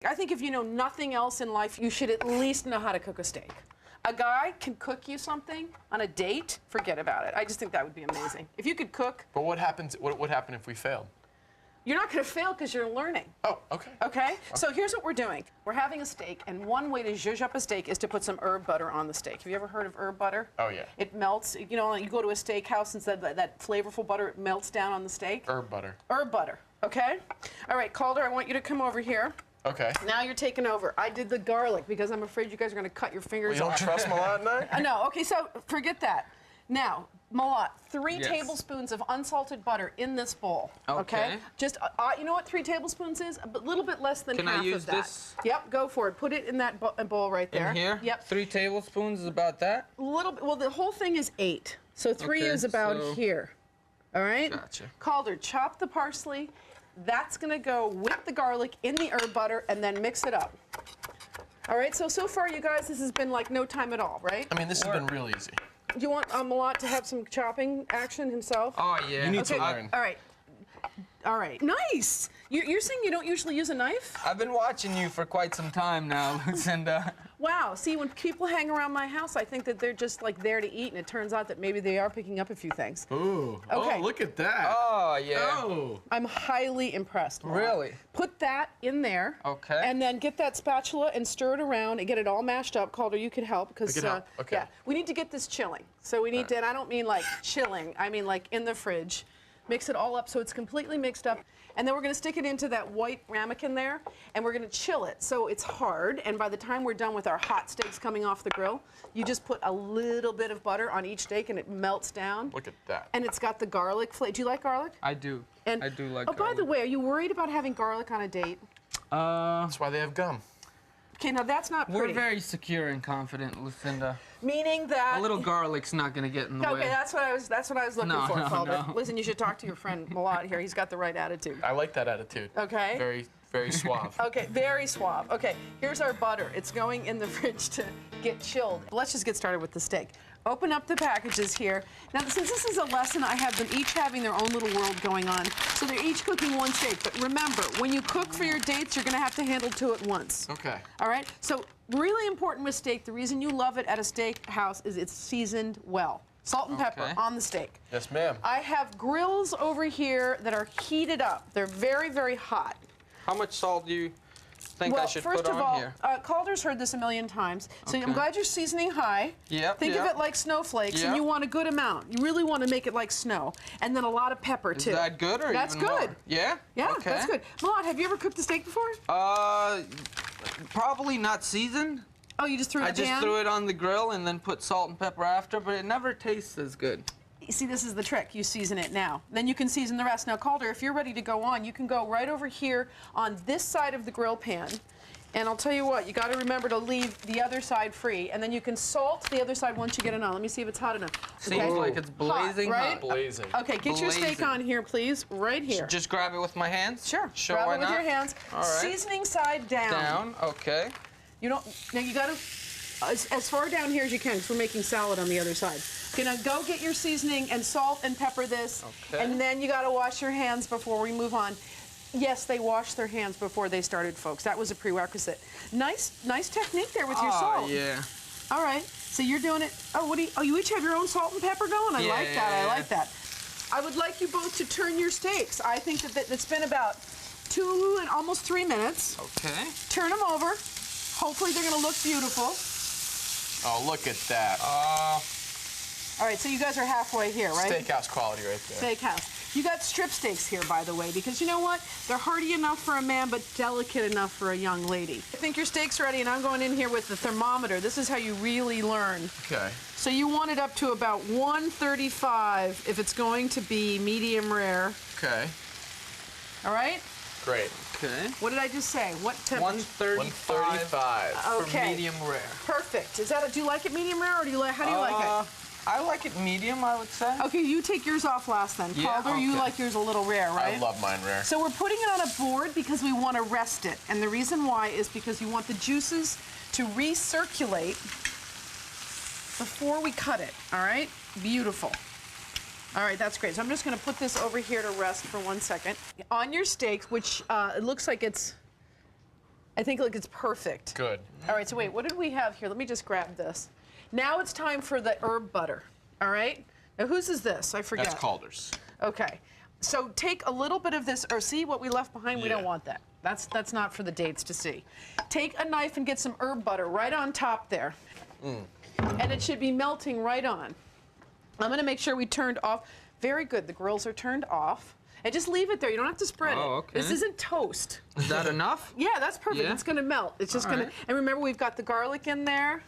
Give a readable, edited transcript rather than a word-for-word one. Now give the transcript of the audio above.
I think if you know nothing else in life, you should at least know how to cook a steak. A guy can cook you something on a date, forget about it. I just think that would be amazing. If you could cook. But what happens? What would happen if we failed? You're not going to fail because you're learning. Oh, okay. Okay? So here's what we're doing. We're having a steak, and one way to zhuzh up a steak is to put some herb butter on the steak. Have you ever heard of herb butter? Oh, yeah. It melts. You know, you go to a steakhouse and said that flavorful butter, it melts down on the steak. Herb butter. Herb butter, okay? All right, Calder, I want you to come over here. Okay. Now you're taking over. I did the garlic because I'm afraid you guys are going to cut your fingers Well, off. you don't trust Malat and I? No, okay, so forget that. Now, Malat, 3 tablespoons of unsalted butter in this bowl. Okay. Just, you know what 3 tablespoons is? A little bit less than half of that. Can I use this? Yep, go for it. Put it in that bowl right there. In here? Yep. 3 tablespoons is about that? A little bit. Well, the whole thing is 8. So 3 is about here. All right? Gotcha. Calder, chop the parsley. That's going to go with the garlic in the herb butter and then mix it up. All right, so far, you guys, this has been like no time at all, right? I mean, this has been real easy. Do you want Malat to have some chopping action himself? Oh, yeah. You need to learn. All right. All right. Nice. You're saying you don't usually use a knife? I've been watching you for quite some time now, Lucinda. Wow. See, when people hang around my house, I think that they're just like there to eat, and it turns out that maybe they are picking up a few things. Ooh. Okay. Oh, look at that. Oh, yeah. Oh. I'm highly impressed, Malat. Really? Put that in there. Okay. And then get that spatula and stir it around and get it all mashed up. Calder, you could help because Okay. yeah, we need to get this chilling. So we need to, and I don't mean like chilling. I mean like in the fridge. Mix it all up so it's completely mixed up. And then we're going to stick it into that white ramekin there, and we're going to chill it so it's hard. And by the time we're done with our hot steaks coming off the grill, you just put a little bit of butter on each steak, and it melts down. Look at that. And it's got the garlic flavor. Do you like garlic? I do. And, I do like Oh, garlic. by the way, are you worried about having garlic on a date? That's why they have gum. Okay, now that's not pretty. We're very secure and confident, Lucinda. Meaning that A little garlic's not going to get in the way. Okay, that's what I was looking No, for, no, Calder. no. Listen, you should talk to your friend Malat here. He's got the right attitude. I like that attitude. Okay. Very, very suave. Okay, very suave. Okay, here's our butter. It's going in the fridge to get chilled. Let's just get started with the steak. Open up the packages here. Now, since this is a lesson, I have them each having their own little world going on. So they're each cooking one steak. But remember, when you cook for your dates, you're going to have to handle 2 at once. Okay. All right? So really important with steak, the reason you love it at a steak house is it's seasoned well. Salt and pepper on the steak. Yes, ma'am. I have grills over here that are heated up. They're very, very hot. How much salt do you think I should first put of on all, here? Calder's heard this a million times, so I'm Okay. glad you're seasoning high. Yep, Think of yep. it like snowflakes, and Yep. you want a good amount. You really want to make it like snow, and then a lot of pepper too. Is that good or That's even good. more? Yeah? Yeah, Okay. that's good. Malat, have you ever cooked a steak before? Probably not seasoned. Oh, you just threw it I in the just pan? threw it on the grill and then put salt and pepper after, but it never tastes as good. You see, this is the trick. You season it now. Then you can season the rest. Now, Calder, if you're ready to go on, you can go right over here on this side of the grill pan. And I'll tell you what, you got to remember to leave the other side free, and then you can salt the other side once you get it on. Let me see if it's hot enough. Seems like it's blazing right? hot. Blazing. Okay, get your steak Blazing. on here, please, right here. Just grab it with my hands? Sure. Sure, Grab why it with not? your hands. All right. Seasoning side down. Down, okay. You don't. Now you got to as far down here as you can, because we're making salad on the other side. Okay, now go get your seasoning and salt and pepper this, Okay. and then you got to wash your hands before we move on. Yes, they washed their hands before they started, folks. That was a prerequisite. Nice technique there with your salt. Oh, yeah. All right. So you're doing it. Oh, what do you? Oh, you each have your own salt and pepper going. I like that. I like that. I would like you both to turn your steaks. I think that it's been about 2 and almost 3 minutes. Okay. Turn them over. Hopefully they're going to look beautiful. Oh, look at that. All right, so you guys are halfway here, right? Steakhouse quality right there. Steakhouse. You got strip steaks here, by the way, because you know what? They're hearty enough for a man, but delicate enough for a young lady. I think your steak's ready, and I'm going in here with the thermometer. This is how you really learn. Okay. So you want it up to about 135 if it's going to be medium rare. Okay. All right? Great. Okay. What did I just say? What temperature? 135 for Okay. medium rare. Perfect. Is that do you like it medium rare, or do you like? How do you like it? I like it medium, I would say. Okay, you take yours off last then. Yeah, Calder, you okay. like yours a little rare, right? I love mine rare. So we're putting it on a board because we want to rest it. And the reason why is because you want the juices to recirculate before we cut it, all right? Beautiful. All right, that's great. So I'm just going to put this over here to rest for 1 second. On your steaks, which it looks like it's I think like it's perfect. Good. All right, so wait, what did we have here? Let me just grab this. Now it's time for the herb butter, all right? Now whose is this? I forget. That's Calder's. Okay, so take a little bit of this, or see what we left behind? We don't Yeah. want that. That's not for the dates to see. Take a knife and get some herb butter right on top there. And it should be melting right on. I'm gonna make sure we turned off. Very good, the grills are turned off. And just leave it there, you don't have to spread it. Okay. This isn't toast. Is that enough? Yeah, that's perfect, Yeah? it's gonna melt. It's just All gonna, right. and remember we've got the garlic in there.